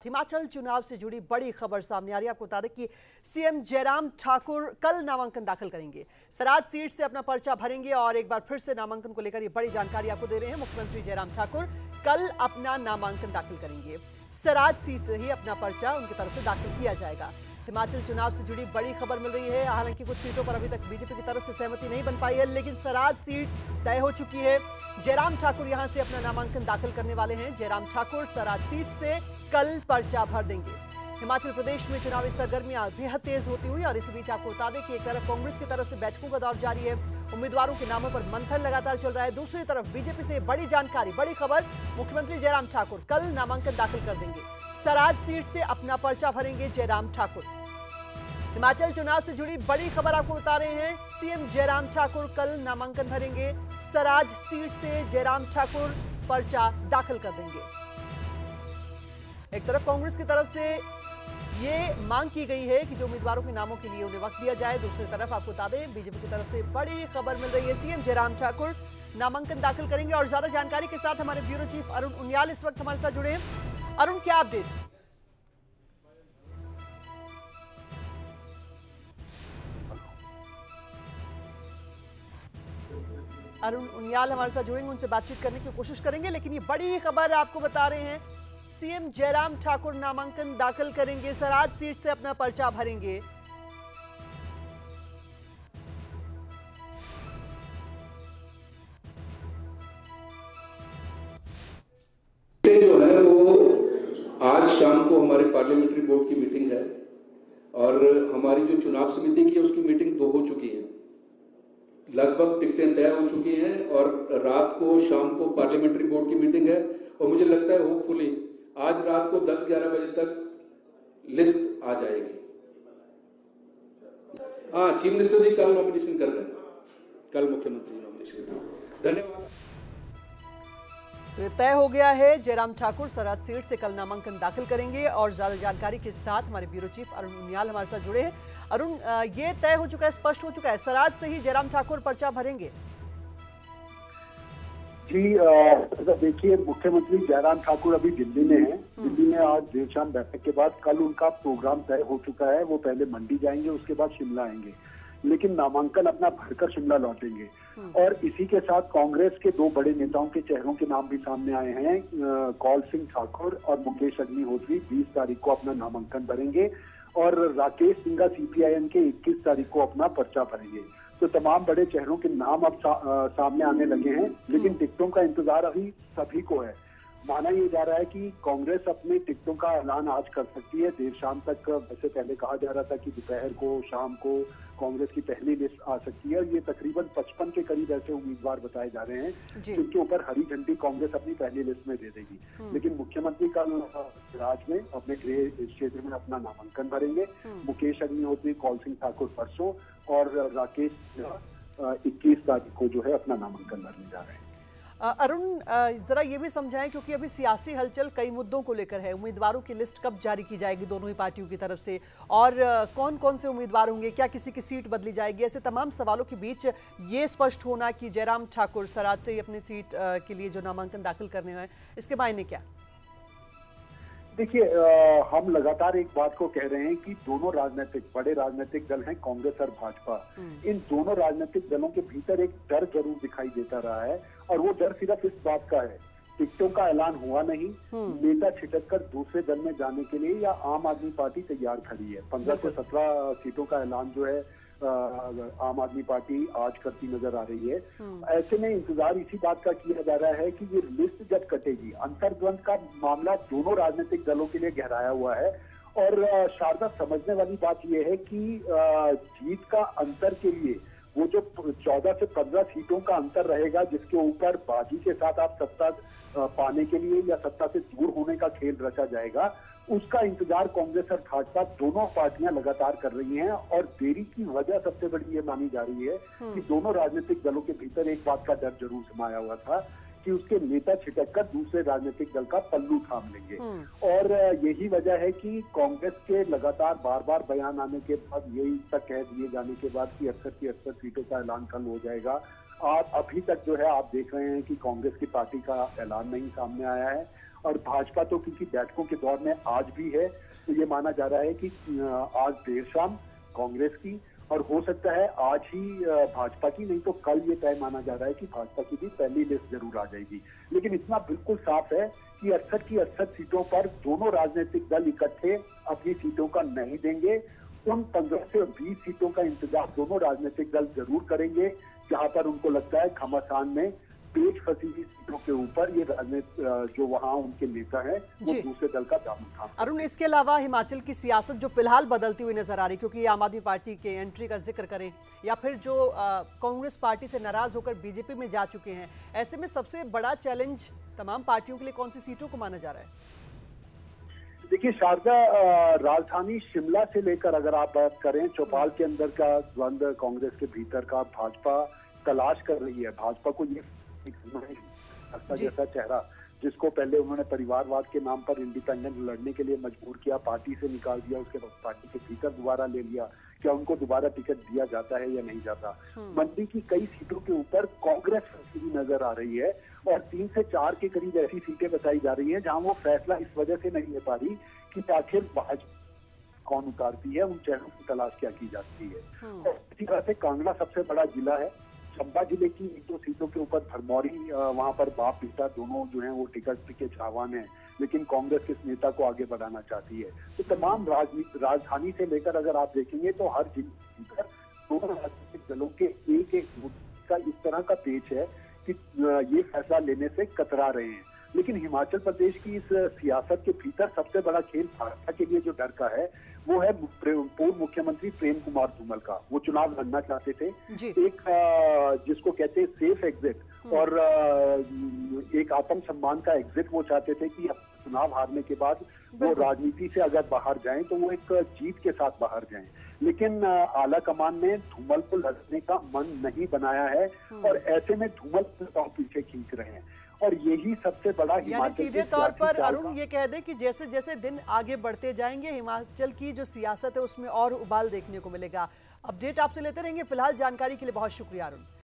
हिमाचल चुनाव से जुड़ी बड़ी खबर सामने आ रही है। आपको बता दें कि सीएम जयराम ठाकुर कल नामांकन दाखिल करेंगे, सराज सीट से अपना पर्चा भरेंगे और एक बार फिर से नामांकन को लेकर ये बड़ी जानकारी आपको दे रहे हैं। मुख्यमंत्री जयराम ठाकुर कल अपना नामांकन दाखिल करेंगे, सराज सीट से ही अपना पर्चा उनकी तरफ से दाखिल किया जाएगा। हिमाचल चुनाव से जुड़ी बड़ी खबर मिल रही है। हालांकि कुछ सीटों पर अभी तक बीजेपी की तरफ से सहमति नहीं बन पाई है, लेकिन सराज सीट तय हो चुकी है। जयराम ठाकुर यहां से अपना नामांकन दाखिल करने वाले हैं। जयराम ठाकुर सराज सीट से कल पर्चा भर देंगे। हिमाचल प्रदेश में चुनावी सरगर्मियां बेहद तेज होती हुई और इसी बीच आपको बता दें कि एक तरफ कांग्रेस की तरफ से बैठकों का दौर जारी है, उम्मीदवारों के नामों पर मंथन लगातार चल रहा है। दूसरी तरफ बीजेपी से बड़ी जानकारी, बड़ी खबर, मुख्यमंत्री जयराम ठाकुर कल नामांकन दाखिल कर देंगे, सराज सीट से अपना पर्चा भरेंगे जयराम ठाकुर। हिमाचल चुनाव से जुड़ी बड़ी खबर आपको बता रहे हैं। सीएम जयराम ठाकुर कल नामांकन भरेंगे, सराज सीट से जयराम ठाकुर पर्चा दाखिल कर देंगे। एक तरफ कांग्रेस की तरफ से ये मांग की गई है कि जो उम्मीदवारों के नामों के लिए उन्हें वक्त दिया जाए। दूसरी तरफ आपको बता दें बीजेपी की तरफ से बड़ी खबर मिल रही है। सीएम जयराम ठाकुर नामांकन दाखिल करेंगे और ज्यादा जानकारी के साथ हमारे ब्यूरो चीफ अरुण उनियाल इस वक्त हमारे साथ जुड़े हैं। अरुण, क्या अपडेट? अरुण उनियाल हमारे साथ जुड़ेंगे, उनसे बातचीत करने की कोशिश करेंगे। लेकिन ये बड़ी खबर आपको बता रहे हैं, सीएम जयराम ठाकुर नामांकन दाखिल करेंगे, सराज सीट से अपना पर्चा भरेंगे। जो है वो आज शाम को हमारे पार्लियामेंट्री बोर्ड की मीटिंग है और हमारी जो चुनाव समिति की है उसकी मीटिंग 2 हो चुकी है। लगभग टिकटें तय हो चुकी हैं और रात को शाम को पार्लियामेंट्री बोर्ड की मीटिंग है और मुझे लगता है होपफुली आज रात को 10-11 बजे तक लिस्ट आ जाएगी। हाँ, चीफ मिनिस्टर जी कल नॉमिनेशन कर रहे हैं, कल मुख्यमंत्री नॉमिनेशन कर रहे हैं। धन्यवाद। तो ये तय हो गया है, जयराम ठाकुर सराज सीट से कल नामांकन दाखिल करेंगे और ज्यादा जानकारी के साथ हमारे ब्यूरो चीफ अरुण उनियाल हमारे साथ जुड़े हैं। अरुण, ये तय हो चुका है, स्पष्ट हो चुका है, सराज से ही जयराम ठाकुर पर्चा भरेंगे? जी देखिए, मुख्यमंत्री जयराम ठाकुर अभी दिल्ली में हैं। दिल्ली में आज देर शाम बैठक के बाद कल उनका प्रोग्राम तय हो चुका है। वो पहले मंडी जाएंगे, उसके बाद शिमला आएंगे, लेकिन नामांकन अपना भरकर शिमला लौटेंगे। और इसी के साथ कांग्रेस के 2 बड़े नेताओं के चेहरों के नाम भी सामने आए हैं। कौल सिंह ठाकुर और मुकेश अग्निहोत्री 20 तारीख को अपना नामांकन भरेंगे और राकेश सिंघा सीपीआईएम के 21 तारीख को अपना पर्चा भरेंगे। तो तमाम बड़े चेहरों के नाम अब सामने आने लगे हैं, लेकिन टिकटों का इंतजार अभी सभी को है। माना ये जा रहा है कि कांग्रेस अपने टिकटों का ऐलान आज कर सकती है देर शाम तक। वैसे पहले कहा जा रहा था कि दोपहर को, शाम को कांग्रेस की पहली लिस्ट आ सकती है। ये तकरीबन 55 के करीब ऐसे उम्मीदवार बताए जा रहे हैं जिनके ऊपर हरी झंडी कांग्रेस अपनी पहली लिस्ट में दे देगी। लेकिन मुख्यमंत्री कल राज में अपने गृह क्षेत्र में अपना नामांकन भरेंगे। मुकेश अग्निहोत्री, कौल सिंह ठाकुर परसों और राकेश 21 तारीख को जो है अपना नामांकन भरने जा रहे हैं। अरुण, जरा ये भी समझाएं, क्योंकि अभी सियासी हलचल कई मुद्दों को लेकर है। उम्मीदवारों की लिस्ट कब जारी की जाएगी दोनों ही पार्टियों की तरफ से, और कौन कौन से उम्मीदवार होंगे, क्या किसी की सीट बदली जाएगी? ऐसे तमाम सवालों के बीच ये स्पष्ट होना कि जयराम ठाकुर सराज से ही अपनी सीट के लिए जो नामांकन दाखिल करने हैं, इसके मायने क्या? देखिए, हम लगातार एक बात को कह रहे हैं कि दोनों बड़े राजनीतिक दल हैं, कांग्रेस और भाजपा। इन दोनों राजनीतिक दलों के भीतर एक डर जरूर दिखाई देता रहा है और वो डर सिर्फ इस बात का है, टिकटों का ऐलान हुआ नहीं, नेता छिटक कर दूसरे दल में जाने के लिए या आम आदमी पार्टी तैयार खड़ी है। 15 से 17 सीटों का ऐलान जो है आम आदमी पार्टी आज करती नजर आ रही है। ऐसे में इंतजार इसी बात का किया जा रहा है कि ये लिस्ट जब कटेगी, अंतर्द्वंद का मामला दोनों राजनीतिक दलों के लिए गहराया हुआ है। और शारदा, समझने वाली बात यह है कि जीत का अंतर के लिए वो जो 14 से 15 सीटों का अंतर रहेगा, जिसके ऊपर बाजी के साथ आप सत्ता पाने के लिए या सत्ता से दूर होने का खेल रचा जाएगा, उसका इंतजार कांग्रेस और भाजपा दोनों पार्टियां लगातार कर रही हैं। और देरी की वजह सबसे बड़ी ये मानी जा रही है कि दोनों राजनीतिक दलों के भीतर एक बात का डर जरूर समाया हुआ था कि उसके नेता छिटक कर दूसरे राजनीतिक दल का पल्लू थाम लेंगे। और यही वजह है कि कांग्रेस के लगातार बार बयान आने के बाद, यही तक कह दिए जाने के बाद कि 68 सीटों का ऐलान कल हो जाएगा, आप अभी तक जो है आप देख रहे हैं कि कांग्रेस की पार्टी का ऐलान नहीं सामने आया है। और भाजपा तो क्योंकि बैठकों के दौर में आज भी है, तो ये माना जा रहा है कि आज देर शाम कांग्रेस की और हो सकता है आज ही भाजपा की, नहीं तो कल ये तय माना जा रहा है कि भाजपा की भी पहली लिस्ट जरूर आ जाएगी। लेकिन इतना बिल्कुल साफ है कि 68 की 68 सीटों पर दोनों राजनीतिक दल इकट्ठे अपनी सीटों का नहीं देंगे। उन 15 से 20 सीटों का इंतजार दोनों राजनीतिक दल जरूर करेंगे जहां पर उनको लगता है घमासान में पेच फंसी हुई सीटों के ऊपर ये राजनीति जो वहां उनके नेता हैं वो दूसरे दल का दामन था। अरुण, इसके अलावा हिमाचल की सियासत जो फिलहाल बदलती हुई नजर आ रही, क्योंकि आम आदमी पार्टी के एंट्री का जिक्र करें या फिर जो कांग्रेस पार्टी से नाराज होकर बीजेपी में जा चुके हैं, ऐसे में सबसे बड़ा चैलेंज तमाम पार्टियों के लिए कौन सी सीटों को माना जा रहा है? देखिए शारदा, राजधानी शिमला से लेकर अगर आप बात करें, चौपाल के अंदर का द्वंद्व कांग्रेस के भीतर का भाजपा तलाश कर रही है। भाजपा को ये जैसा चेहरा जिसको पहले उन्होंने परिवारवाद के नाम पर इंडिपेंडेंट लड़ने के लिए मजबूर किया, पार्टी से निकाल दिया, उसके बाद पार्टी के भीतर दोबारा ले लिया, क्या उनको दोबारा टिकट दिया जाता है या नहीं जाता। मंडी की कई सीटों के ऊपर कांग्रेस फंसी हुई नजर आ रही है और 3 से 4 के करीब ऐसी सीटें बताई जा रही हैं जहां वो फैसला इस वजह से नहीं ले पा रही कि आखिर भाजपा कौन उतारती है, उन चेहरों की तलाश क्या की जाती है। इसी तरह से कांगड़ा सबसे बड़ा जिला है। चंबा जिले की 1-2 सीटों के ऊपर भरमौरी, वहां पर बाप बेटा दोनों जो हैं वो टिकट के चाहवान हैं, लेकिन कांग्रेस किस नेता को आगे बढ़ाना चाहती है। तो तमाम राजधानी से लेकर अगर आप देखेंगे तो हर जिले पर दोनों राजनीतिक दलों के एक मुद्दे का इस तरह का पेच है कि ये फैसला लेने से कतरा रहे हैं। लेकिन हिमाचल प्रदेश की इस सियासत के भीतर सबसे बड़ा खेल भाजपा के लिए जो डर का है वो है पूर्व मुख्यमंत्री प्रेम कुमार धूमल का। वो चुनाव लड़ना चाहते थे, एक जिसको कहते हैं सेफ एग्जिट और एक आत्मसम्मान का एग्जिट वो चाहते थे कि चुनाव हारने के बाद वो राजनीति से अगर बाहर जाएं तो वो एक जीत के साथ बाहर जाएं। लेकिन आला कमान ने धूमल को लड़ने का मन नहीं बनाया है और ऐसे में धूमल को पीछे खींच रहे हैं और यही सबसे बड़ा यानी सीधे तौर पर अरुण ये कह दे कि जैसे जैसे दिन आगे बढ़ते जाएंगे हिमाचल की जो सियासत है उसमें और उबाल देखने को मिलेगा। अपडेट आपसे लेते रहेंगे। फिलहाल जानकारी के लिए बहुत शुक्रिया अरुण।